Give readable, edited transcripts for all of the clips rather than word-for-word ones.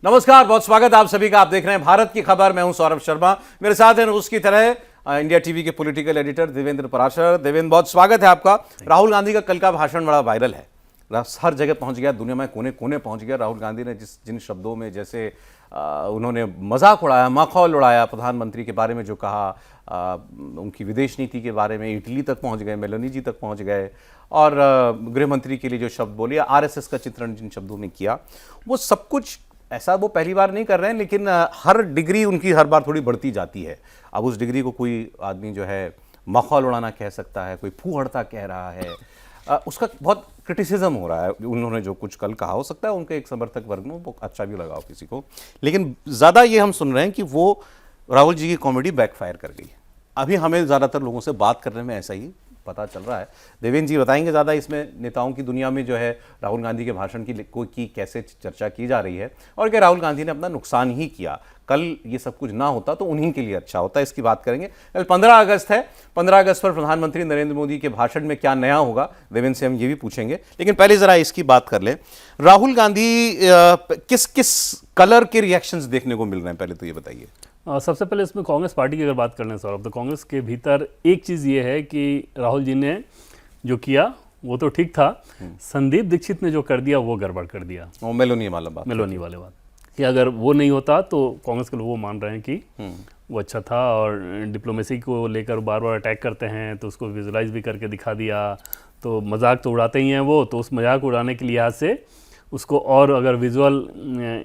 नमस्कार, बहुत स्वागत आप सभी का। आप देख रहे हैं भारत की खबर। मैं हूं सौरभ शर्मा। मेरे साथ हैं रोज की तरह इंडिया टीवी के पॉलिटिकल एडिटर देवेंद्र पराशर। देवेंद्र, बहुत स्वागत है आपका। राहुल गांधी का कल का भाषण बड़ा वायरल है, हर जगह पहुंच गया, दुनिया में कोने कोने पहुंच गया। राहुल गांधी ने जिन शब्दों में जैसे उन्होंने मजाक उड़ाया, मखौल उड़ाया, प्रधानमंत्री के बारे में जो कहा, उनकी विदेश नीति के बारे में इटली तक पहुंच गए, मेलोनी जी तक पहुंच गए, और गृह मंत्री के लिए जो शब्द बोले, आरएसएस का चित्रण जिन शब्दों में किया, वो सब कुछ ऐसा वो पहली बार नहीं कर रहे हैं, लेकिन हर डिग्री उनकी हर बार थोड़ी बढ़ती जाती है। अब उस डिग्री को कोई आदमी जो है मखौल उड़ाना कह सकता है, कोई फूहड़ता कह रहा है, उसका बहुत क्रिटिसिज्म हो रहा है। उन्होंने जो कुछ कल कहा, हो सकता है उनके एक समर्थक वर्ग में वो अच्छा भी लगा हो किसी को, लेकिन ज़्यादा ये हम सुन रहे हैं कि वो राहुल जी की कॉमेडी बैकफायर कर गई। अभी हमें ज़्यादातर लोगों से बात करने में ऐसा ही पता चल रहा है। देवेंद्र जी बताएंगे ज़्यादा इसमें नेताओं की दुनिया में जो है राहुल गांधी के भाषण की कैसे चर्चा की जा रही है, और क्या राहुल गांधी ने अपना नुकसान ही किया। कल ये सब कुछ ना होता तो उन्हीं के लिए अच्छा होता, इसकी बात करेंगे। कल 15 अगस्त है। 15 अगस्त पर प्रधानमंत्री नरेंद्र मोदी के भाषण में क्या नया होगा, देवेंद्र से हम ये भी पूछेंगे। लेकिन पहले जरा इसकी बात कर लें, राहुल गांधी किस किस कलर के रिएक्शंस देखने को मिल रहे हैं, पहले तो ये बताइए। सबसे पहले इसमें कांग्रेस पार्टी की अगर बात कर लें सौरभ, तो कांग्रेस के भीतर एक चीज़ ये है कि राहुल जी ने जो किया वो तो ठीक था, संदीप दीक्षित ने जो कर दिया वो गड़बड़ कर दिया। मेलोनी वाला बात, मेलोनी वाले बात कि अगर वो नहीं होता तो कांग्रेस के लोग वो मान रहे हैं कि वो अच्छा था, और डिप्लोमेसी को लेकर बार बार अटैक करते हैं, तो उसको विजुलाइज भी करके दिखा दिया। तो मजाक तो उड़ाते ही हैं वो, तो उस मजाक उड़ाने के लिहाज से उसको और अगर विजुअल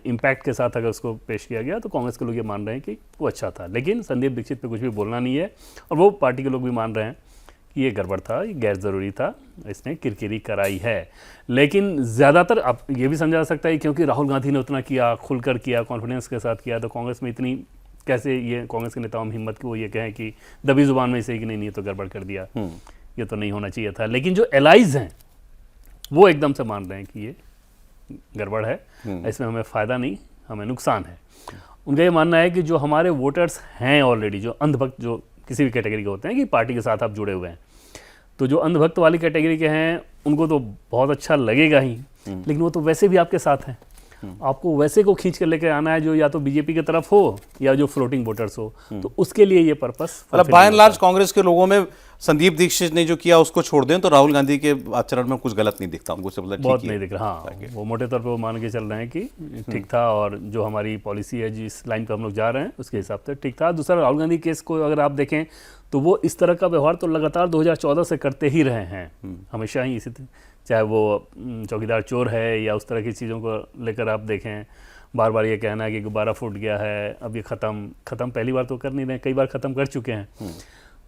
इम्पैक्ट के साथ अगर उसको पेश किया गया तो कांग्रेस के लोग ये मान रहे हैं कि वो अच्छा था। लेकिन संदीप दीक्षित पे कुछ भी बोलना नहीं है, और वो पार्टी के लोग भी मान रहे हैं कि ये गड़बड़ था, ये गैर ज़रूरी था, इसने किरकिरी कराई है। लेकिन ज़्यादातर अब ये भी समझा जा सकता है क्योंकि राहुल गांधी ने उतना किया, खुलकर किया, कॉन्फिडेंस के साथ किया, तो कांग्रेस में इतनी कैसे ये कांग्रेस के नेताओं में हिम्मत की वो ये कहें कि दबी जुबान में से कि नहीं, ये तो गड़बड़ कर दिया, ये तो नहीं होना चाहिए था। लेकिन जो एलाइज हैं वो एकदम से मान रहे हैं कि ये गड़बड़ है, इसमें हमें फ़ायदा नहीं, हमें नुकसान है। उनका ये मानना है कि जो हमारे वोटर्स हैं ऑलरेडी, जो अंधभक्त जो किसी भी कैटेगरी के होते हैं कि पार्टी के साथ आप जुड़े हुए हैं, तो जो अंधभक्त वाली कैटेगरी के हैं उनको तो बहुत अच्छा लगेगा ही, लेकिन वो तो वैसे भी आपके साथ हैं। आपको वैसे को खींच कर लेकर आना है जो या तो बीजेपी की तरफ हो या जो फ्लोटिंग वोटर्स हो, तो उसके लिए ये पर्पस। मतलब बाय एंड लार्ज कांग्रेस के लोगों में संदीप दीक्षित ने जो किया उसको छोड़ दें तो राहुल गांधी के आचरण में कुछ गलत नहीं दिखता उनको, से मतलब बहुत नहीं दिख रहा। हाँ, वो मोटे तौर पे वो मान के चल रहे हैं कि ठीक था, और जो हमारी पॉलिसी है जिस लाइन पर हम लोग जा रहे हैं उसके हिसाब से ठीक था। दूसरा, राहुल गांधी केस को अगर आप देखें तो वो इस तरह का व्यवहार तो लगातार 2014 से करते ही रहे हैं, हमेशा ही इसी, चाहे वो चौकीदार चोर है या उस तरह की चीज़ों को लेकर आप देखें, बार बार ये कहना है कि गुब्बारा फूट गया है, अब ये ख़त्म पहली बार तो कर नहीं रहे, कई बार ख़त्म कर चुके हैं।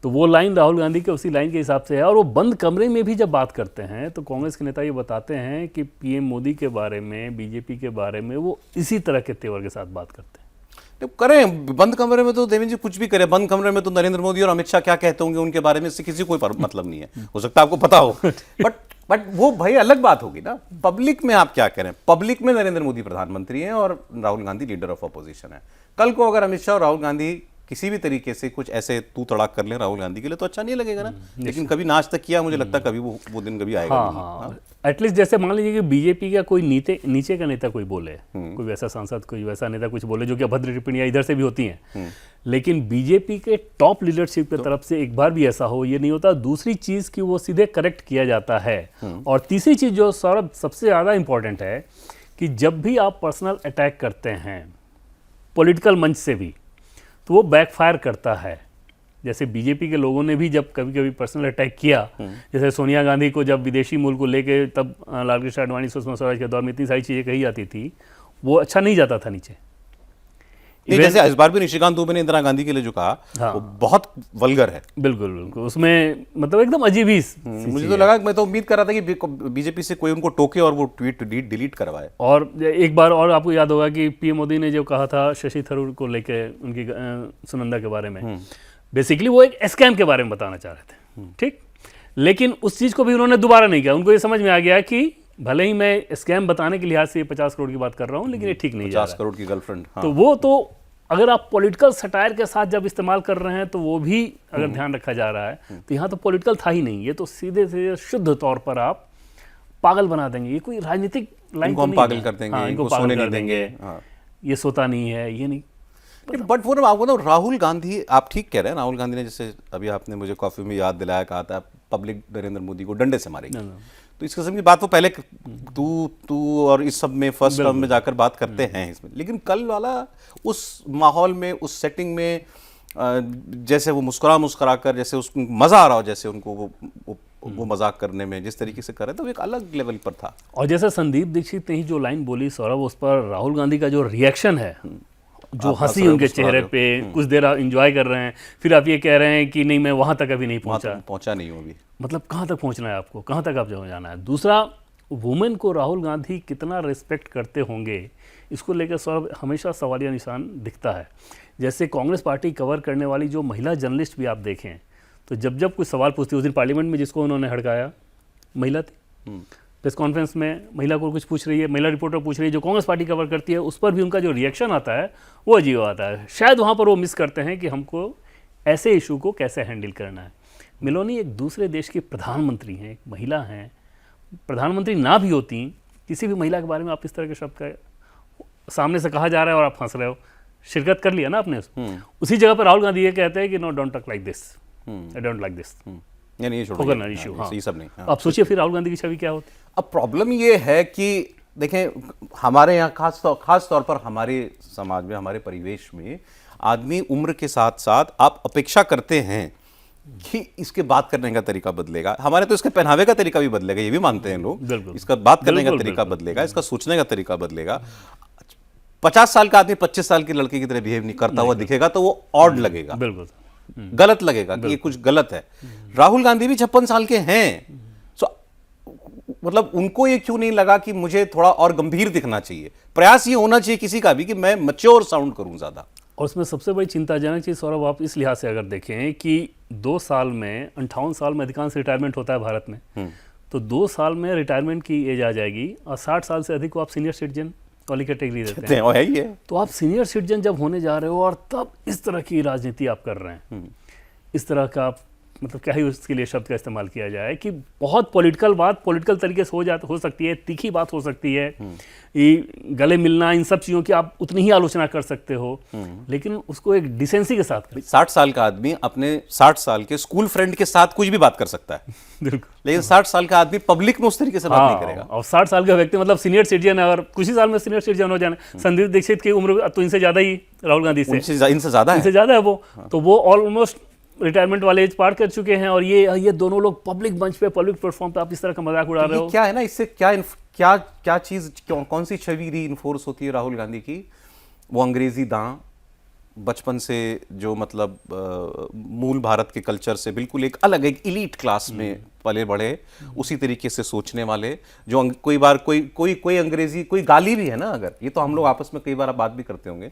तो वो लाइन राहुल गांधी के उसी लाइन के हिसाब से है। और वो बंद कमरे में भी जब बात करते हैं तो कांग्रेस के नेता ये बताते हैं कि पीएम मोदी के बारे में, बीजेपी के बारे में वो इसी तरह के तेवर के साथ बात करते हैं। तो करें बंद कमरे में, तो देवेंद्र जी कुछ भी करें, बंद कमरे में तो नरेंद्र मोदी और अमित शाह क्या कहते होंगे उनके बारे में, इससे किसी को कोई मतलब नहीं है। हो सकता है आपको पता हो, बट वो भाई अलग बात होगी ना। पब्लिक में आप क्या करें, पब्लिक में नरेंद्र मोदी प्रधानमंत्री हैं और Rahul Gandhi leader of opposition है। कल को अगर अमित शाह और राहुल गांधी किसी भी तरीके से कुछ ऐसे तू तड़ाक कर ले राहुल गांधी के लिए तो अच्छा नहीं लगेगा ना। लेकिन कभी नाच तक किया, मुझे लगता है कभी वो दिन कभी आएगा। हाँ, एटलीस्ट जैसे मान लीजिए कि बीजेपी का कोई नीचे का नेता कोई बोले, कोई वैसा सांसद, कोई वैसा नेता कुछ बोले जो कि अभद्र टिप्पणियां इधर से भी होती हैं, लेकिन बीजेपी के टॉप लीडरशिप की तरफ से एक बार भी ऐसा हो ये नहीं होता। दूसरी चीज की वो सीधे करेक्ट किया जाता है। और तीसरी चीज जो सौरभ सबसे ज्यादा इंपॉर्टेंट है कि जब भी आप पर्सनल अटैक करते हैं पॉलिटिकल मंच से भी, तो वो बैकफायर करता है। जैसे बीजेपी के लोगों ने भी जब कभी कभी पर्सनल अटैक किया, जैसे सोनिया गांधी को जब विदेशी मूल को लेके तब लालकृष्ण आडवाणी, सुषमा स्वराज के दौर में इतनी सारी चीज़ें कही जाती थी, वो अच्छा नहीं जाता था नीचे। जैसे इस बार भी निशिकांत दुबे ने इंदिरा गांधी के लिए जो कहा, हाँ, वो बहुत वल्गर है। बिल्कुल बिल्कुल, उसमें मतलब एकदम अजीब ही मुझे तो लगा, मैं तो उम्मीद कर रहा था कि बीजेपी से कोई उनको टोके और वो ट्वीट डिलीट करवाए। और एक बार और आपको याद होगा कि पीएम मोदी ने जो कहा था शशि थरूर को लेके, उनकी सुनंदा के बारे में, बेसिकली वो एक स्कैम के बारे में बताना चाह रहे थे, ठीक। लेकिन उस चीज़ को भी उन्होंने दोबारा नहीं किया। उनको ये समझ में आ गया कि भले ही मैं स्कैम बताने के लिहाज से 50 करोड़ की बात कर रहा हूँ, लेकिन ये ठीक नहीं जा रहा है। 50 करोड़ की गर्लफ्रेंड, हाँ। तो वो तो अगर आप पॉलिटिकल सटायर के साथ जब इस्तेमाल कर रहे हैं तो वो भी अगर ध्यान रखा जा रहा है, तो यहाँ तो पॉलिटिकल था ही नहीं, ये तो सीधे से शुद्ध तौर पर आप पागल बना देंगे। ये कोई राजनीतिक लाइन हम पागल कर देंगे, इनको सोने नहीं देंगे। ये सोता नहीं है, ये नहीं। बट वो ना आपको ना राहुल गांधी, आप ठीक कह रहे हैं, राहुल गांधी ने जैसे अभी आपने मुझे कॉफी में याद दिलाया, कहा था पब्लिक नरेंद्र मोदी को डंडे से मारेगी। तो इस किस्म की बात वो पहले तू और इस सब में फर्स्ट टर्म में जाकर बात करते हैं इसमें, लेकिन कल वाला उस माहौल में, उस सेटिंग में जैसे वो मुस्कुरा कर, जैसे उसको मजा आ रहा हो, जैसे उनको वो मजाक करने में जिस तरीके से कर रहे थे, वो एक अलग लेवल पर था। और जैसे संदीप दीक्षित ने ही जो लाइन बोली सौरभ, उस पर राहुल गांधी का जो रिएक्शन है, जो हंसी उनके चेहरे पे, कुछ देर आप इंजॉय कर रहे हैं, फिर आप ये कह रहे हैं कि नहीं मैं वहां तक अभी नहीं पहुंचा नहीं हूं अभी। मतलब कहाँ तक पहुंचना है आपको, कहाँ तक आप जाना है। दूसरा, वुमेन को राहुल गांधी कितना रिस्पेक्ट करते होंगे, इसको लेकर सौरभ हमेशा सवालिया निशान दिखता है। जैसे कांग्रेस पार्टी कवर करने वाली जो महिला जर्नलिस्ट भी आप देखें, तो जब जब कोई सवाल पूछती, उस दिन पार्लियामेंट में जिसको उन्होंने हड़काया महिला थी, प्रेस कॉन्फ्रेंस में महिला को कुछ पूछ रही है, महिला रिपोर्टर पूछ रही है जो कांग्रेस पार्टी कवर करती है, उस पर भी उनका जो रिएक्शन आता है वो अजीब आता है। शायद वहाँ पर वो मिस करते हैं कि हमको ऐसे इशू को कैसे हैंडल करना है। मिलोनी एक दूसरे देश की प्रधानमंत्री हैं, एक महिला हैं, प्रधानमंत्री ना भी होती, किसी भी महिला के बारे में आप इस तरह के शब्द का सामने से कहा जा रहा है और आप हंस रहे हो, शिरकत कर लिया ना आपने उसी जगह पर राहुल गांधी ये कहते हैं कि no don't talk like this, I don't like this, ये सब नहीं। आप सोचिए फिर राहुल गांधी की छवि क्या होती। अब प्रॉब्लम ये है कि देखें, हमारे यहाँ खास तौर पर हमारे समाज में, हमारे परिवेश में आदमी उम्र के साथ साथ आप अपेक्षा करते हैं कि इसके बात करने का तरीका बदलेगा। हमारे तो इसके पहनावे का तरीका भी बदलेगा, ये भी मानते हैं लोग, इसका बात करने का तरीका बदलेगा, इसका सोचने का तरीका बदलेगा। 50 साल का आदमी 25 साल की लड़के की तरह बिहेव नहीं करता हुआ दिखेगा तो वो ऑड लगेगा, बिल्कुल गलत लगेगा कि ये कुछ गलत है। राहुल गांधी भी 56 साल के हैं, मतलब उनको ये क्यों नहीं लगा कि मुझे थोड़ा और गंभीर दिखना चाहिए? प्रयास ये होना चाहिए किसी का भी कि मैं मैच्योर साउंड करूं ज्यादा। और उसमें सबसे बड़ी चिंताजनक चीज़ सौरभ, आप इस लिहाज से अगर देखें कि 2 साल में 58 साल में अधिकांश रिटायरमेंट होता है भारत में, तो 2 साल में रिटायरमेंट की एज आ जाएगी और 60 साल से अधिक को आप सीनियर सिटीजन वाली कैटेगरी देते हैं। है ही है। तो आप सीनियर सिटीजन जब होने जा रहे हो और तब इस तरह की राजनीति आप कर रहे हैं, इस तरह का आप मतलब क्या ही उसके लिए शब्द का इस्तेमाल किया जाए कि बहुत पॉलिटिकल बात पॉलिटिकल तरीके से हो सकती है, तीखी बात हो सकती है, ये गले मिलना, इन सब चीज़ों की आप उतनी ही आलोचना कर सकते हो, लेकिन उसको एक डिसेंसी के साथ करें। 60 साल का आदमी अपने 60 साल के स्कूल फ्रेंड के साथ कुछ भी बात कर सकता है बिल्कुल, लेकिन 60 साल का आदमी पब्लिक में उस तरीके से बात नहीं करेगा। और 60 साल का व्यक्ति मतलब सीनियर सिटीजन है, और कुछ ही साल में सीनियर सिटीजन हो जाना। संदीप दीक्षित की उम्र तो इनसे ज़्यादा ही राहुल गांधी से, इनसे ज़्यादा है वो, तो वो ऑलमोस्ट रिटायरमेंट वाले एज पार कर चुके हैं, और ये दोनों लोग पब्लिक मंच पे, पब्लिक प्लेटफॉर्म पे आप इस तरह का मजाक उड़ा रहे हो। क्या है ना, इससे क्या चीज़, कौन सी छवि रीइंफोर्स होती है राहुल गांधी की? वो अंग्रेजी दां, बचपन से जो मतलब मूल भारत के कल्चर से बिल्कुल एक अलग, एक इलीट क्लास में पले बढ़े, उसी तरीके से सोचने वाले, जो कोई बार कोई अंग्रेजी, कोई गाली भी है ना, अगर ये तो हम लोग आपस में कई बार बात भी करते होंगे,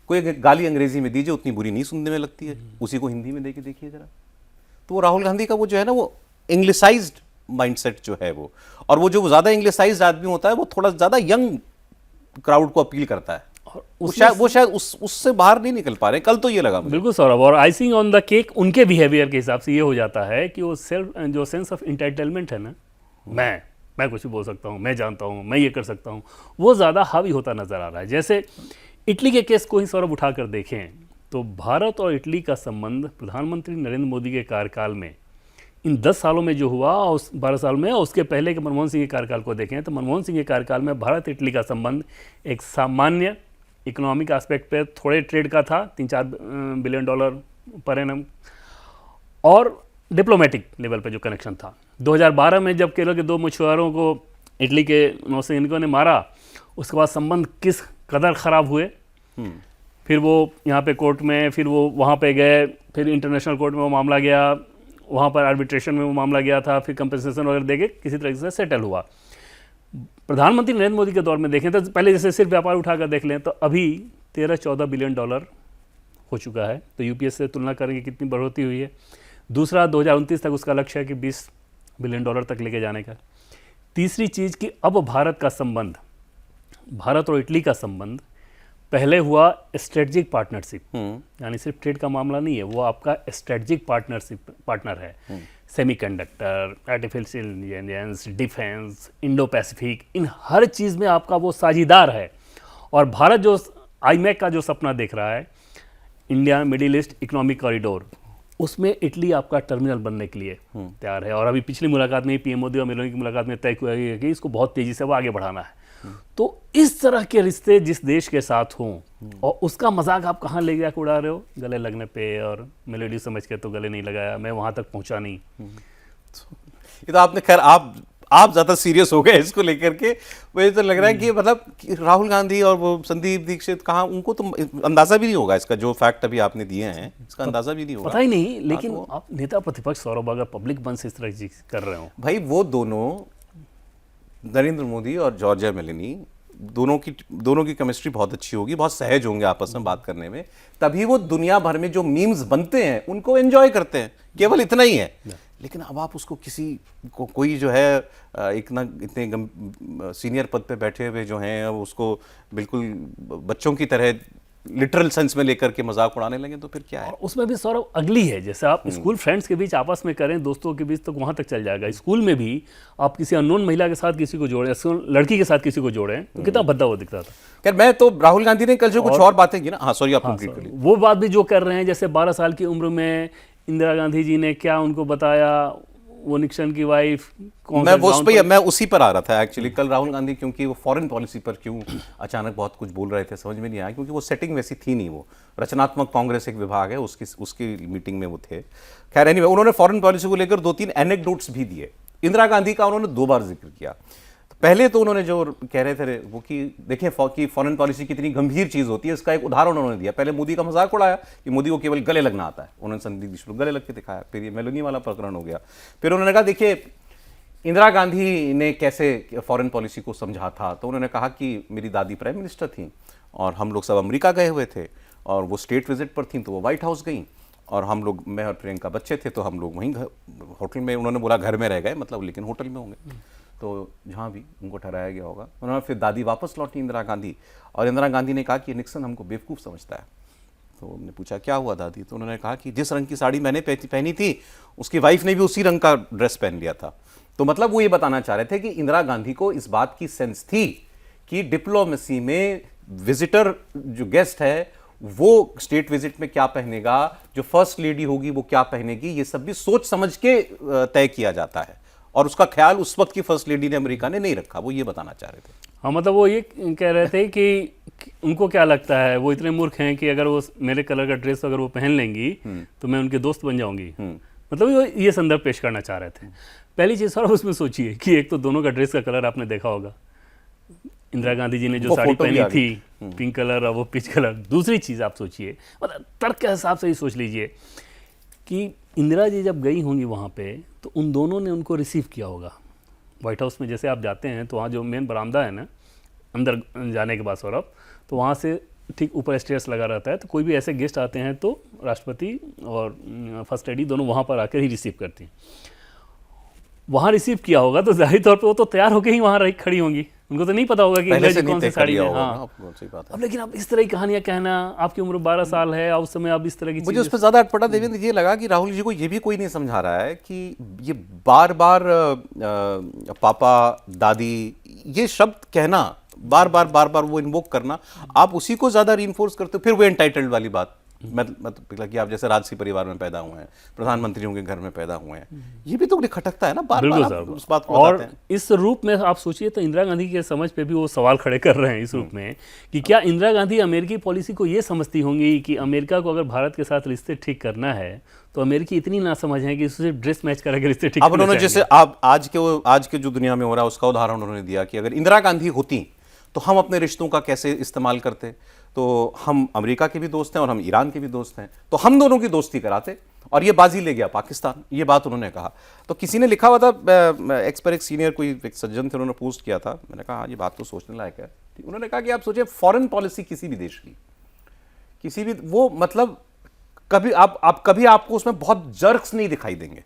कोई गाली अंग्रेजी में दीजिए उतनी बुरी नहीं सुनने में लगती है, उसी को हिंदी में देके देखिए जरा। तो वो राहुल गांधी का वो जो है ना, वो इंग्लिसाइज्ड माइंडसेट जो है वो, और वो जो ज़्यादा इंग्लिसाइज्ड आदमी होता है वो थोड़ा ज़्यादा यंग क्राउड को अपील करता है, वो शायद उससे बाहर नहीं निकल पा रहे। कल तो ये लगा मुझे। बिल्कुल सौरभ, और आइसिंग ऑन द केक उनके बिहेवियर के हिसाब से ये हो जाता है कि वो जो सेंस ऑफ इंटाइटलमेंट है ना, मैं कुछ भी बोल सकता हूँ, मैं जानता हूँ, मैं ये कर सकता हूँ, वो ज़्यादा हावी होता नजर आ रहा है। जैसे इटली के केस को ही सौरभ उठाकर देखें तो भारत और इटली का संबंध प्रधानमंत्री नरेंद्र मोदी के कार्यकाल में इन 10 सालों में जो हुआ, उस 12 साल में, और उसके पहले के मनमोहन सिंह के कार्यकाल को देखें तो मनमोहन सिंह के कार्यकाल में भारत इटली का संबंध एक सामान्य इकोनॉमिक एस्पेक्ट पे थोड़े ट्रेड का था, 3-4 बिलियन डॉलर पर एनम, और डिप्लोमेटिक लेवल पे जो कनेक्शन था। 2012 में जब केरल के 2 मछुआरों को इटली के नौसैनिकों ने मारा, उसके बाद संबंध किस कदर ख़राब हुए। फिर वो यहाँ पे कोर्ट में, फिर वो वहाँ पे गए, फिर इंटरनेशनल कोर्ट में वो मामला गया, वहाँ पर आर्बिट्रेशन में वो मामला गया था, फिर कंपनसेशन वगैरह देके किसी तरह से सेटल हुआ। प्रधानमंत्री नरेंद्र मोदी के दौर में देखें तो पहले जैसे सिर्फ व्यापार उठाकर देख लें तो अभी 13-14 बिलियन डॉलर हो चुका है, तो यूपीएस से तुलना करेंगे कितनी बढ़ोतरी हुई है। दूसरा, 2029 तक उसका लक्ष्य है कि 20 बिलियन डॉलर तक लेके जाने का। तीसरी चीज़ कि अब भारत का संबंध, भारत और इटली का संबंध पहले हुआ स्ट्रेटजिक पार्टनरशिप, यानी सिर्फ ट्रेड का मामला नहीं है, वो आपका स्ट्रेटजिक पार्टनर है। Semiconductor, artificial intelligence, defence, Indo Pacific, इन हर चीज़ में आपका वो साझीदार है। और भारत जो आईमैक का जो सपना देख रहा है, India middle east economic corridor, उसमें इटली आपका टर्मिनल बनने के लिए तैयार है। और अभी पिछली मुलाकात में पीएम मोदी और मेलोनी की मुलाकात में तय हुआ है कि इसको बहुत तेजी से वो आगे बढ़ाना है। तो इस तरह के रिश्ते जिस देश के साथ हों, और उसका मजाक आप कहाँ ले जाकर उड़ा रहे हो, गले लगने पे, और मेलोडी समझ के तो गले नहीं लगाया, मैं वहां तक पहुंचा नहीं। ये तो आपने, खैर आप ज्यादा सीरियस हो गए इसको लेकर के। मुझे तो लग रहा है कि मतलब कि राहुल गांधी और वो संदीप दीक्षित, कहाँ उनको तो अंदाजा भी नहीं होगा इसका, जो फैक्ट अभी आपने दिए हैं इसका अंदाजा भी नहीं होगा, पता ही नहीं। लेकिन आप नेता प्रतिपक्ष सौरभ, अगर पब्लिक मन से इस तरह की चीज कर रहे हो, भाई वो दोनों, नरेंद्र मोदी और जॉर्जिया मेलोनी, दोनों की केमिस्ट्री बहुत अच्छी होगी, बहुत सहज होंगे आपस में बात करने में, तभी वो दुनिया भर में जो मीम्स बनते हैं उनको एंजॉय करते हैं, केवल इतना ही है। लेकिन अब आप उसको किसी को, कोई जो है इतने सीनियर पद पे बैठे हुए जो हैं, उसको बिल्कुल बच्चों की तरह लिटरल सेंस में लेकर के मजाक उड़ाने लगे, तो फिर क्या है। और उसमें भी सौरभ अगली है, जैसे आप स्कूल फ्रेंड्स के बीच आपस में करें, दोस्तों के बीच, तो वहां तक चल जाएगा। स्कूल में भी आप किसी अननोन महिला के साथ किसी को जोड़ें, लड़की के साथ किसी को जोड़ें, तो कितना भद्दा वो दिखता था। खैर, मैं तो राहुल गांधी ने कल जो कुछ और बातें की ना, हाँ सॉरी, आप कंप्लीट कर लीजिए। वो बात भी जो कर रहे हैं, जैसे 12 साल की उम्र में इंदिरा गांधी जी ने क्या उनको बताया, वो निक्सन की वाइफ, मैं उसी पर आ रहा था एक्चुअली। कल राहुल गांधी, क्योंकि वो फॉरेन पॉलिसी पर क्यों अचानक बहुत कुछ बोल रहे थे, समझ में नहीं आया, क्योंकि वो सेटिंग वैसी थी नहीं। वो रचनात्मक कांग्रेस एक विभाग है, उसकी मीटिंग में वो थे। खैर एनीवे, उन्होंने फॉरेन पॉलिसी को लेकर 2-3 एनेक्डोट्स भी दिए। इंदिरा गांधी का उन्होंने 2 बार जिक्र किया। पहले तो उन्होंने जो कह रहे थे वो कि देखिए कि फॉरेन पॉलिसी कितनी गंभीर चीज होती है, इसका एक उदाहरण उन्होंने दिया। पहले मोदी का मजाक उड़ाया कि मोदी को केवल गले लगना आता है, उन्होंने संदीप दीक्षित गले लग के दिखाया। फिर ये मेलोनी वाला प्रकरण हो गया। फिर उन्होंने कहा देखिए इंदिरा गांधी ने कैसे फॉरेन पॉलिसी को समझा था, तो उन्होंने कहा कि मेरी दादी प्राइम मिनिस्टर थी और हम लोग सब अमेरिका गए हुए थे, और वो स्टेट विजिट पर थी तो वो व्हाइट हाउस गई, और हम लोग, मैं और प्रियंका बच्चे थे, तो हम लोग वहीं होटल में, उन्होंने बोला घर में रह गए मतलब, लेकिन होटल में होंगे, तो जहाँ भी उनको ठहराया गया होगा। उन्होंने फिर दादी वापस लौटी इंदिरा गांधी, और इंदिरा गांधी ने कहा कि निक्सन हमको बेवकूफ़ समझता है। तो हमने पूछा क्या हुआ दादी, तो उन्होंने कहा कि जिस रंग की साड़ी मैंने पहनी थी, उसकी वाइफ ने भी उसी रंग का ड्रेस पहन लिया था। तो मतलब वो ये बताना चाह रहे थे कि इंदिरा गांधी को इस बात की सेंस थी कि डिप्लोमेसी में विजिटर जो गेस्ट है वो स्टेट विजिट में क्या पहनेगा, जो फर्स्ट लेडी होगी वो क्या पहनेगी, ये सब भी सोच समझ के तय किया जाता है। और उसका ख्याल उस वक्त की फर्स्ट लेडी ने, अमेरिका ने नहीं रखा। वो ये बताना चाह रहे थे। हाँ, मतलब वो ये कह रहे थे कि उनको क्या लगता है, वो इतने मूर्ख हैं कि अगर वो मेरे कलर का ड्रेस अगर वो पहन लेंगी तो मैं उनके दोस्त बन जाऊंगी। मतलब ये संदर्भ पेश करना चाह रहे थे। पहली चीज़ सर उसमें सोचिए कि एक तो दोनों का ड्रेस का कलर आपने देखा होगा, इंदिरा गांधी जी ने जो साड़ी पहनी थी पिंक कलर और वो पीच कलर। दूसरी चीज़ आप सोचिए, मतलब तर्क के हिसाब से ही सोच लीजिए कि इंदिरा जी जब गई होंगी वहाँ पे, तो उन दोनों ने उनको रिसीव किया होगा। व्हाइट हाउस में जैसे आप जाते हैं तो वहाँ जो मेन बरामदा है ना, अंदर जाने के बाद सौरभ, तो वहाँ से ठीक ऊपर स्टेयर्स लगा रहता है, तो कोई भी ऐसे गेस्ट आते हैं तो राष्ट्रपति और फर्स्ट लेडी दोनों वहाँ पर आकर ही रिसीव करती हैं। वहाँ रिसीव किया होगा तो जाहिर तौर पे वो तो तैयार होकर ही वहाँ खड़ी होंगी, उनको तो नहीं पता होगा कि इंदिरा जी कौन सी साड़ी है। हाँ, अब लेकिन आप इस तरह की कहानियां कहना, आपकी उम्र 12 साल है, उस समय आप इस तरह की, मुझे उस पर ज़्यादा अटपटा देवेंद्र ये लगा कि राहुल जी को ये भी कोई नहीं समझा रहा है कि ये बार बार पापा दादी ये शब्द कहना, बार बार वो इन्वोक करना, आप उसी को ज़्यादा रीइंफोर्स करते हो। फिर वो एंटाइटल्ड वाली बात, मतलब कि आप जैसे राजसी परिवार में पैदा हुए हैं, प्रधानमंत्रियों के घर में पैदा हुए हैं, ये भी तो खटकता है ना बार बार उस बात को। और इस रूप में आप सोचिए तो इंदिरा गांधी के समझ पे भी वो सवाल खड़े कर रहे हैं इस रूप में कि क्या इंदिरा गांधी अमेरिकी पॉलिसी को ये समझती होंगी कि अमेरिका को अगर भारत के साथ रिश्ते ठीक करना है तो अमेरिकी इतनी ना समझ है कि उससे ड्रेस मैच करके रिश्ते ठीक। अब उन्होंने जैसे आप आज के जो दुनिया में हो रहा है उसका उदाहरण उन्होंने दिया कि अगर इंदिरा गांधी होती तो हम अपने रिश्तों का कैसे इस्तेमाल करते। तो हम अमेरिका के भी दोस्त हैं और हम ईरान के भी दोस्त हैं, तो हम दोनों की दोस्ती कराते, और ये बाजी ले गया पाकिस्तान। ये बात उन्होंने कहा। तो किसी ने लिखा हुआ था, एक्स पर एक सीनियर कोई एक सज्जन थे, उन्होंने पोस्ट किया था। मैंने कहा हाँ ये बात तो सोचने लायक है। उन्होंने कहा कि आप सोचिए फॉरेन पॉलिसी किसी भी देश की, किसी भी, वो मतलब कभी आप कभी आपको उसमें बहुत जर्क्स नहीं दिखाई देंगे।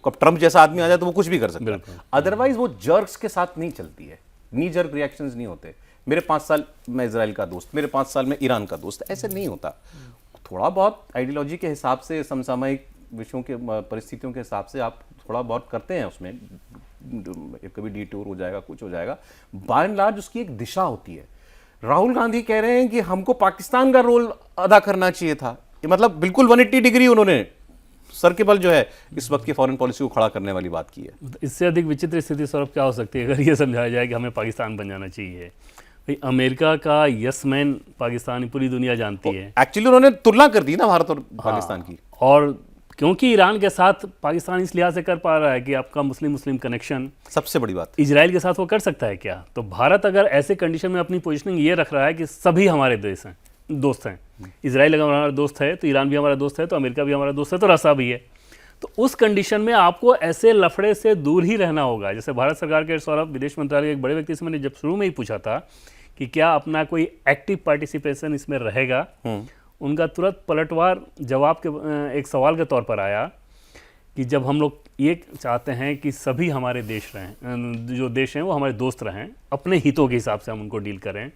कब ट्रंप जैसा आदमी आ जाए तो वो कुछ भी कर सकता है, अदरवाइज वो जर्क्स के साथ नहीं चलती है, नी जर्क रिएक्शंस नहीं होते। मेरे 5 साल मैं इजराइल का दोस्त, मेरे 5 साल में ईरान का दोस्त, ऐसे नहीं होता। थोड़ा बहुत आइडियोलॉजी के हिसाब से, समसामयिक विषयों के परिस्थितियों के हिसाब से आप थोड़ा बहुत करते हैं, उसमें कभी डिटूर हो जाएगा, कुछ हो जाएगा। बाय एंड लार्ज उसकी एक दिशा होती है। राहुल गांधी कह रहे हैं कि हमको पाकिस्तान का रोल अदा करना चाहिए था। ये मतलब बिल्कुल 180 डिग्री उन्होंने सर के बल जो है इस वक्त की फॉरेन पॉलिसी को खड़ा करने वाली बात की है। इससे अधिक विचित्र स्थिति सौरभ क्या हो सकती है अगर ये समझाया जाए कि हमें पाकिस्तान बन जाना चाहिए। भाई अमेरिका का यस मैन पाकिस्तान पूरी दुनिया जानती है। एक्चुअली उन्होंने तुलना कर दी ना भारत और पाकिस्तान की। और क्योंकि ईरान के साथ पाकिस्तान इस लिहाज से कर पा रहा है कि आपका मुस्लिम मुस्लिम कनेक्शन सबसे बड़ी बात, इजराइल के साथ वो कर सकता है क्या? तो भारत अगर ऐसे कंडीशन में अपनी पोजीशनिंग ये रख रहा है कि सभी हमारे देश हैं, दोस्त हैं, इजराइल अगर हमारा दोस्त है तो ईरान भी हमारा दोस्त है, तो अमेरिका भी हमारा दोस्त है, तो रसा भी है, तो उस कंडीशन में आपको ऐसे लफड़े से दूर ही रहना होगा। जैसे भारत सरकार के सौरभ विदेश मंत्रालय के एक बड़े व्यक्ति से मैंने जब शुरू में ही पूछा था कि क्या अपना कोई एक्टिव पार्टिसिपेशन इसमें रहेगा, उनका तुरंत पलटवार जवाब के एक सवाल के तौर पर आया कि जब हम लोग ये चाहते हैं कि सभी हमारे देश रहें, जो देश हैं वो हमारे दोस्त रहें, अपने हितों के हिसाब से हम उनको डील करें,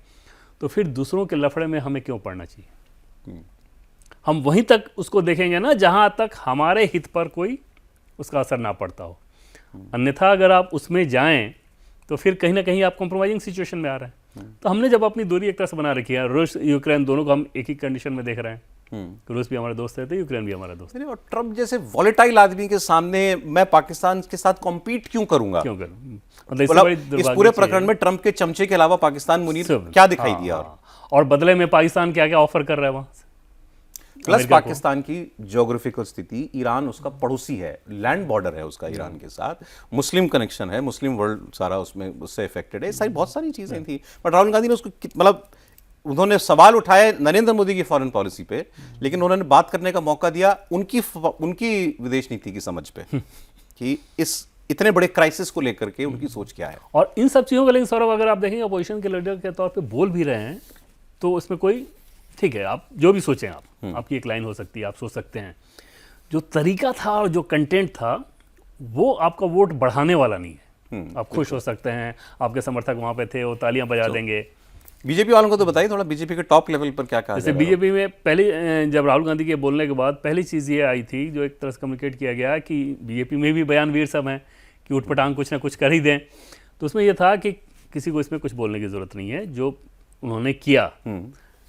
तो फिर दूसरों के लफड़े में हमें क्यों पड़ना चाहिए? हम वहीं तक उसको देखेंगे ना जहां तक हमारे हित पर कोई उसका असर ना पड़ता हो। अन्यथा अगर आप उसमें जाएं तो फिर कहीं ना कहीं आप कॉम्प्रोमाइजिंग सिचुएशन में आ रहे हैं। तो हमने जब अपनी दूरी एक तरह से बना रखी है, रूस यूक्रेन दोनों को हम एक ही कंडीशन में देख रहे हैं, रूस भी हमारा दोस्त है तो यूक्रेन भी हमारा दोस्त है। और ट्रम्प जैसे वॉलेटाइल आदमी के सामने मैं पाकिस्तान के साथ कॉम्पीट क्यों करूंगा? क्यों करूं? मतलब इस पूरे प्रकरण में ट्रम्प के चमचे के अलावा पाकिस्तान मुनीर क्या दिखाई दिया? और बदले में पाकिस्तान क्या क्या ऑफर कर रहा है वहां से? प्लस पाकिस्तान की ज्योग्राफिकल स्थिति, ईरान उसका पड़ोसी है, लैंड बॉर्डर है उसका ईरान के साथ, मुस्लिम कनेक्शन है, मुस्लिम वर्ल्ड सारा उसमें उससे इफेक्टेड है, सारी बहुत सारी चीजें थी। बट राहुल गांधी ने उसको मतलब उन्होंने सवाल उठाए नरेंद्र मोदी की फॉरेन पॉलिसी पे, लेकिन उन्होंने बात करने का मौका दिया उनकी विदेश नीति की समझ पे कि इस इतने बड़े क्राइसिस को लेकर के उनकी सोच क्या है। और इन सब चीज़ों को लेकिन सौरभ अगर आप देखेंगे अपोजिशन के लीडर के तौर पे बोल भी रहे हैं तो उसमें कोई ठीक है, आप जो भी सोचें, आप आपकी एक लाइन हो सकती है, आप सोच सकते हैं, जो तरीका था और जो कंटेंट था वो आपका वोट बढ़ाने वाला नहीं है। आप खुश हो सकते हैं, आपके समर्थक वहाँ पे थे, वो तालियां बजा देंगे। बीजेपी वालों को तो बताइए थोड़ा, बीजेपी के टॉप लेवल पर क्या कहा? जैसे बीजेपी में पहले जब राहुल गांधी के बोलने के बाद पहली चीज़ ये आई थी जो एक तरह से कम्युनिकेट किया गया कि बीजेपी में भी बयानवीर सब हैं कि उठपटांग कुछ ना कुछ कर ही दें। तो उसमें यह था कि किसी को इसमें कुछ बोलने की ज़रूरत नहीं है, जो उन्होंने किया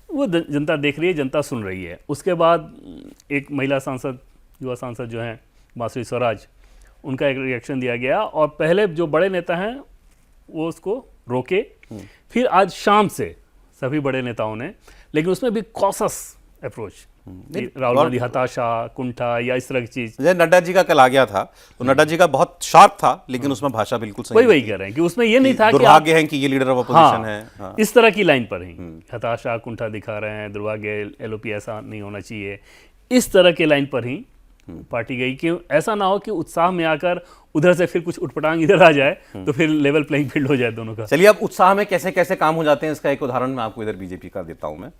वो जनता देख रही है, जनता सुन रही है। उसके बाद एक महिला सांसद, युवा सांसद जो हैं बांसुरी स्वराज, उनका एक रिएक्शन दिया गया और पहले जो बड़े नेता हैं वो उसको रोके। फिर आज शाम से सभी बड़े नेताओं ने, लेकिन उसमें भी कॉशस अप्रोच, राहुल गांधी हताशा, कुंठा या इस तरह की चीज। नड्डा जी का कल आ गया था तो नड्डा जी का बहुत शार्प था, लेकिन उसमें भाषा बिल्कुल सही वही कह रहे हैं कि उसमें ये नहीं था कि दुर्भाग्य है कि ये लीडर ऑफ अपोजिशन है। हाँ, इस तरह की लाइन पर ही हताशा कुंठा दिखा रहे हैं, दुर्भाग्य, एलओपी ऐसा नहीं होना चाहिए, इस तरह के लाइन पर ही पार्टी गई कि ऐसा ना हो कि उत्साह में आकर उधर से फिर कुछ उठपटांग इधर आ जाए तो फिर लेवल प्लेइंग फील्ड हो जाए दोनों का। चलिए, अब उत्साह में कैसे कैसे काम हो जाते हैं इसका एक उदाहरण मैं आपको इधर बीजेपी का देता हूं। मैं,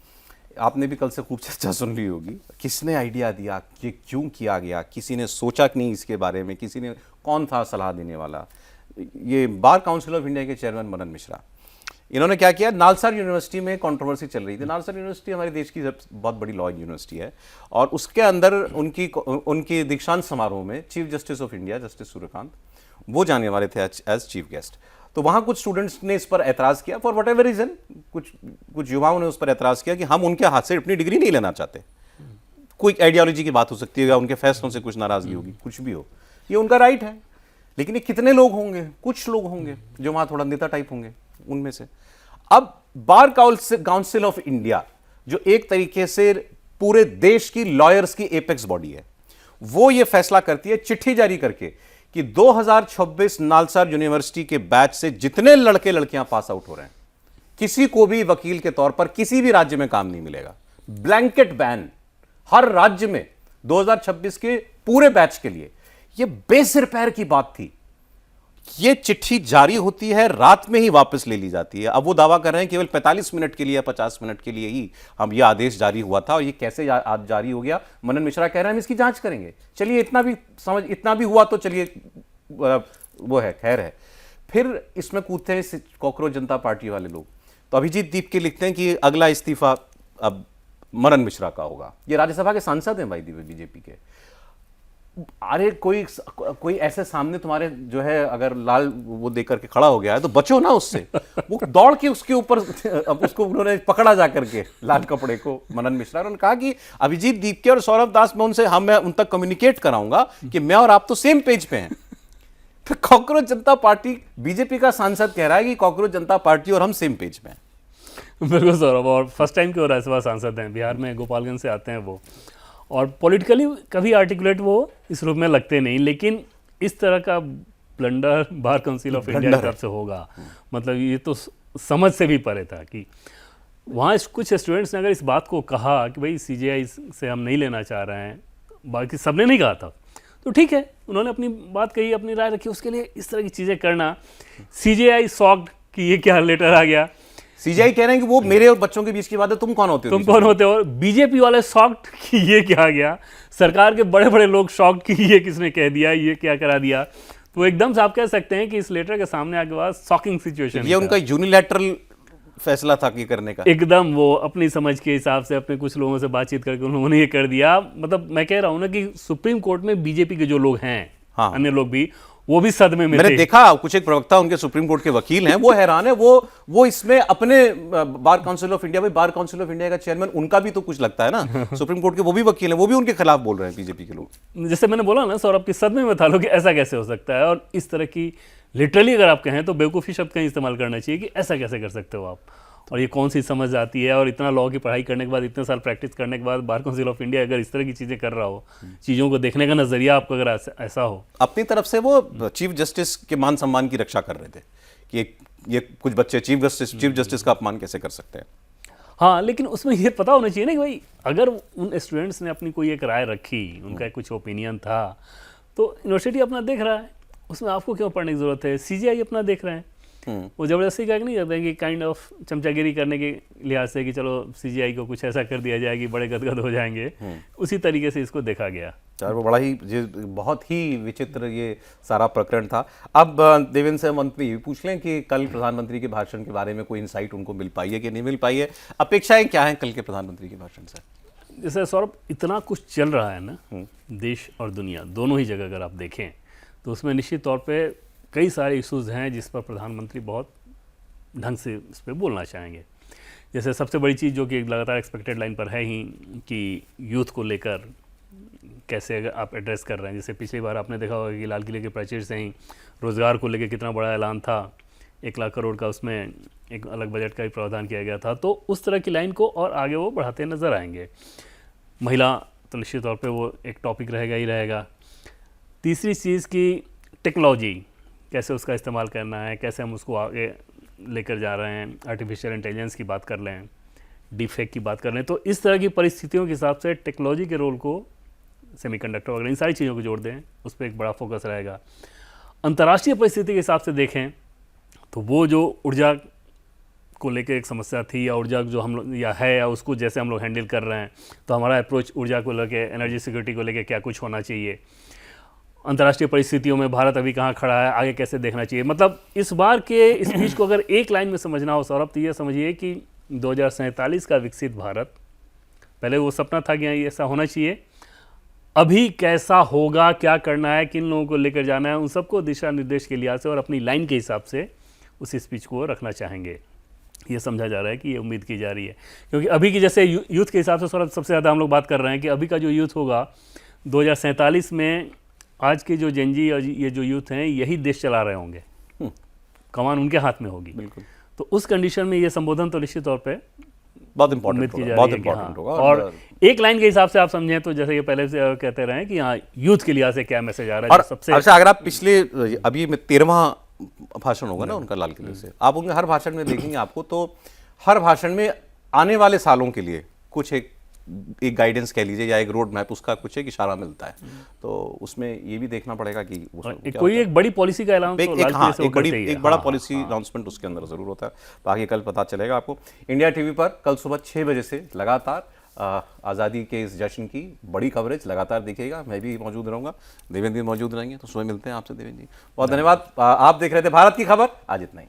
आपने भी कल से खूब चर्चा सुन ली होगी, किसने आइडिया दिया, कि क्यों किया गया, किसी ने सोचा कि नहीं इसके बारे में, किसी ने, कौन था सलाह देने वाला? ये बार काउंसिल ऑफ इंडिया के चेयरमैन मनन मिश्रा, इन्होंने क्या किया, नालसार यूनिवर्सिटी में कंट्रोवर्सी चल रही थी। नालसार यूनिवर्सिटी हमारे देश की बहुत बड़ी लॉ यूनिवर्सिटी है और उसके अंदर उनकी दीक्षांत समारोह में chief justice of India justice Suryakant वो जाने वाले थे एज चीफ गेस्ट। तो वहाँ कुछ स्टूडेंट्स ने इस पर ऐतराज़ किया फॉर वट एवर रीज़न, कुछ युवाओं ने उस पर ऐतराज़ किया कि हम उनके हाथ से अपनी डिग्री नहीं लेना चाहते। कोई आइडियोलॉजी की बात हो सकती है या उनके फैसलों से कुछ नाराज़गी होगी, कुछ भी हो, ये उनका राइट है। लेकिन ये कितने लोग होंगे? कुछ लोग होंगे जो वहाँ थोड़ा नेता टाइप होंगे उनमें से। अब बार काउंसिल ऑफ इंडिया जो एक तरीके से पूरे देश की लॉयर्स की एपेक्स बॉडी है, वो ये फैसला करती है चिट्ठी जारी करके कि 2026 नालसार यूनिवर्सिटी के बैच से जितने लड़के लड़कियां पास आउट हो रहे हैं, किसी को भी वकील के तौर पर किसी भी राज्य में काम नहीं मिलेगा। ब्लैंकेट बैन हर राज्य में 2026 के पूरे बैच के लिए। यह बेसिर पैर की बात थी। यह चिट्ठी जारी होती है, रात में ही वापस ले ली जाती है। अब वो दावा कर रहे हैं केवल 45 मिनट के लिए या 50 मिनट के लिए ही हम यह आदेश जारी हुआ था और ये कैसे आज जारी हो गया। मनन मिश्रा कह रहे हैं हम इसकी जांच करेंगे। चलिए, इतना भी हुआ तो चलिए वो है, खैर है। फिर इसमें कूदते हैं कॉकरोच जनता पार्टी वाले लोग। तो अभिजीत दीप के लिखते हैं कि अगला इस्तीफा अब मनन मिश्रा का होगा। ये राज्यसभा के सांसद हैं भाई बीजेपी के। अरे कोई ऐसे सामने तुम्हारे जो है अगर लाल वो देख करके खड़ा हो गया है तो बचो ना उससे। वो दौड़ के उसके ऊपर अब उसको उन्होंने पकड़ा जा करके लाल कपड़े को, मनन मिश्रा। उन्होंने कहा कि अभिजीत दीपके और सौरभ दास मैं उन तक कम्युनिकेट कराऊंगा कि मैं और आप तो सेम पेज पे हैं। तो कॉकरोच जनता पार्टी, बीजेपी का सांसद कह रहा है कि कॉकरोच जनता पार्टी और हम सेम पेज पे हैं। बिल्कुल सौरभ, और फर्स्ट टाइम के राज्यसभा सांसद हैं, बिहार में गोपालगंज से आते हैं वो, और पॉलिटिकली कभी आर्टिकुलेट वो इस रूप में लगते नहीं, लेकिन इस तरह का blunder bar council of India की तरफ से होगा, मतलब ये तो समझ से भी परे था। कि वहाँ कुछ स्टूडेंट्स ने अगर इस बात को कहा कि भाई सीजेआई से हम नहीं लेना चाह रहे हैं, बाकी सबने नहीं कहा था, तो ठीक है, उन्होंने अपनी बात कही, अपनी राय रखी, उसके लिए इस तरह की चीज़ें करना। सीजेआई शॉक्ड कि ये क्या लेटर आ गया। सीजेआई कह रहे हैं कि वो मेरे और बच्चों के बीच की बात है, तुम कौन होते हो? तुम कौन होते हो? बीजेपी वाले शॉक्ड कि ये क्या आ गया। सरकार के बड़े बड़े लोग शॉक्ड कि ये किसने कह दिया, ये क्या करा दिया। तो एकदम से आप कह सकते हैं कि इस लेटर के सामने आके बाद शॉकिंग सिचुएशन। ये उनका यूनिलैटरल फैसला था कि करने का, एकदम वो अपनी समझ के हिसाब से अपने कुछ लोगों से बातचीत करके उन्होंने ये कर दिया। मतलब मैं कह रहा हूँ ना कि सुप्रीम कोर्ट में बीजेपी के जो लोग हैं, हाँ, अन्य लोग भी, वो भी सदमे में मैंने थे। देखा कुछ एक प्रवक्ता उनके सुप्रीम कोर्ट के वकील हैं, वो हैरान है। वो इसमें अपने बार काउंसिल ऑफ इंडिया, भाई बार काउंसिल ऑफ इंडिया का चेयरमैन उनका भी तो कुछ लगता है ना, सुप्रीम कोर्ट के वो भी वकील हैं, वो भी उनके खिलाफ बोल रहे हैं बीजेपी के लोग। जैसे मैंने बोला ना सौरभ, की सदमे में था लोग कि ऐसा कैसे हो सकता है, और इस तरह की लिटरली अगर आप कहें तो बेवकूफ़ी शब्द का इस्तेमाल करना चाहिए कि ऐसा कैसे कर सकते हो आप, और ये कौन सी समझ आती है। और इतना लॉ की पढ़ाई करने के बाद, इतने साल प्रैक्टिस करने के बाद बार काउंसिल ऑफ इंडिया अगर इस तरह की चीज़ें कर रहा हो, चीज़ों को देखने का नज़रिया आपका अगर ऐसा हो। अपनी तरफ से वो चीफ जस्टिस के मान सम्मान की रक्षा कर रहे थे कि ये कुछ बच्चे चीफ जस्टिस का अपमान कैसे कर सकते हैं। हाँ, लेकिन उसमें ये पता होना चाहिए ना कि भाई अगर उन स्टूडेंट्स ने अपनी कोई एक राय रखी, उनका कुछ ओपिनियन था, तो यूनिवर्सिटी अपना देख रहा है, उसमें आपको क्यों पढ़ने की ज़रूरत है। सीजीआई अपना देख रहे हैं, वो ज़बरदस्ती क्या नहीं करते हैं कि काइंड ऑफ चमचागिरी करने के लिहाज से कि चलो सीजीआई को कुछ ऐसा कर दिया जाए कि बड़े गदगद हो जाएंगे, उसी तरीके से इसको देखा गया। यार वो बहुत ही विचित्र ये सारा प्रकरण था। अब देवेंद्र से मंत्री पूछ लें कि कल प्रधानमंत्री के भाषण के बारे में कोई इंसाइट उनको मिल पाई है कि नहीं मिल पाई है, अपेक्षाएं क्या हैं कल के प्रधानमंत्री के भाषण से? जैसे सौरभ, इतना कुछ चल रहा है ना, देश और दुनिया दोनों ही जगह अगर आप देखें तो उसमें निश्चित तौर पे कई सारे इश्यूज़ हैं जिस पर प्रधानमंत्री बहुत ढंग से इस पर बोलना चाहेंगे। जैसे सबसे बड़ी चीज़ जो कि लगातार एक्सपेक्टेड लाइन पर है ही कि यूथ को लेकर कैसे अगर आप एड्रेस कर रहे हैं। जैसे पिछली बार आपने देखा होगा कि लाल किले के प्राचीर से ही रोज़गार को लेकर कितना बड़ा ऐलान था, 1 लाख करोड़ का उसमें एक अलग बजट का भी प्रावधान किया गया था। तो उस तरह की लाइन को और आगे वो बढ़ाते नज़र आएंगे। महिला तो निश्चित तौर पे वो एक टॉपिक रहेगा ही रहेगा। तीसरी चीज़ की टेक्नोलॉजी, कैसे उसका इस्तेमाल करना है, कैसे हम उसको आगे लेकर जा रहे हैं। आर्टिफिशियल इंटेलिजेंस की बात कर लें, डीप फेक की बात कर लें, तो इस तरह की परिस्थितियों के हिसाब से टेक्नोलॉजी के रोल को, सेमीकंडक्टर वगैरह इन सारी चीज़ों को जोड़ दें, उस पर एक बड़ा फोकस रहेगा। अंतर्राष्ट्रीय परिस्थिति के हिसाब से देखें तो वो जो ऊर्जा को लेकर एक समस्या थी, या ऊर्जा जो हम लोग या है, या उसको जैसे हम लोग हैंडल कर रहे हैं, तो हमारा अप्रोच ऊर्जा को लेकर, एनर्जी सिक्योरिटी को लेकर क्या कुछ होना चाहिए। अंतर्राष्ट्रीय परिस्थितियों में भारत अभी कहाँ खड़ा है, आगे कैसे देखना चाहिए। मतलब इस बार के स्पीच को अगर एक लाइन में समझना हो सौरभ, तो ये समझिए कि 2047 का विकसित भारत, पहले वो सपना था कि ऐसा होना चाहिए, अभी कैसा होगा, क्या करना है, किन लोगों को लेकर जाना है, उन सबको दिशा निर्देश के लिहाज से और अपनी लाइन के हिसाब से उस स्पीच को रखना चाहेंगे। ये समझा जा रहा है कि ये उम्मीद की जा रही है, क्योंकि अभी की जैसे यूथ के हिसाब से सौरभ सबसे ज़्यादा हम लोग बात कर रहे हैं कि अभी का जो यूथ होगा 2047 में, आज के जो जेनजी और ये जो यूथ हैं यही देश चला रहे होंगे, कमान उनके हाथ में होगी। बिल्कुल। तो उस कंडीशन में ये संबोधन तो निश्चित तौर पे बहुत इंपॉर्टेंट होगा। और एक लाइन के हिसाब से आप समझें तो जैसे ये पहले से कहते रहे कि हाँ, यूथ के लिहाज से क्या मैसेज आ रहा है। सबसे अच्छा, अगर आप पिछले अभी 13वां भाषण होगा ना उनका लाल किले से, आप उनके हर भाषण में देखेंगे आपको, तो हर भाषण में आने वाले सालों के लिए कुछ एक गाइडेंस कह लीजिए या एक रोड मैप, उसका कुछ एक इशारा मिलता है। तो उसमें ये भी देखना पड़ेगा कि कोई एक बड़ी पॉलिसी का ऐलान, एक बड़ा पॉलिसी अनाउंसमेंट उसके अंदर जरूर होता है। बाकी कल पता चलेगा आपको। इंडिया टीवी पर कल सुबह 6 बजे से लगातार आज़ादी के इस जश्न की बड़ी कवरेज लगातार दिखेगा। मैं भी मौजूद रहूंगा, देवेंद्र भी मौजूद रहेंगे। तो सुबह मिलते हैं आपसे देवेंद्र जी। बहुत धन्यवाद। आप देख रहे थे भारत की खबर, आज इतना ही।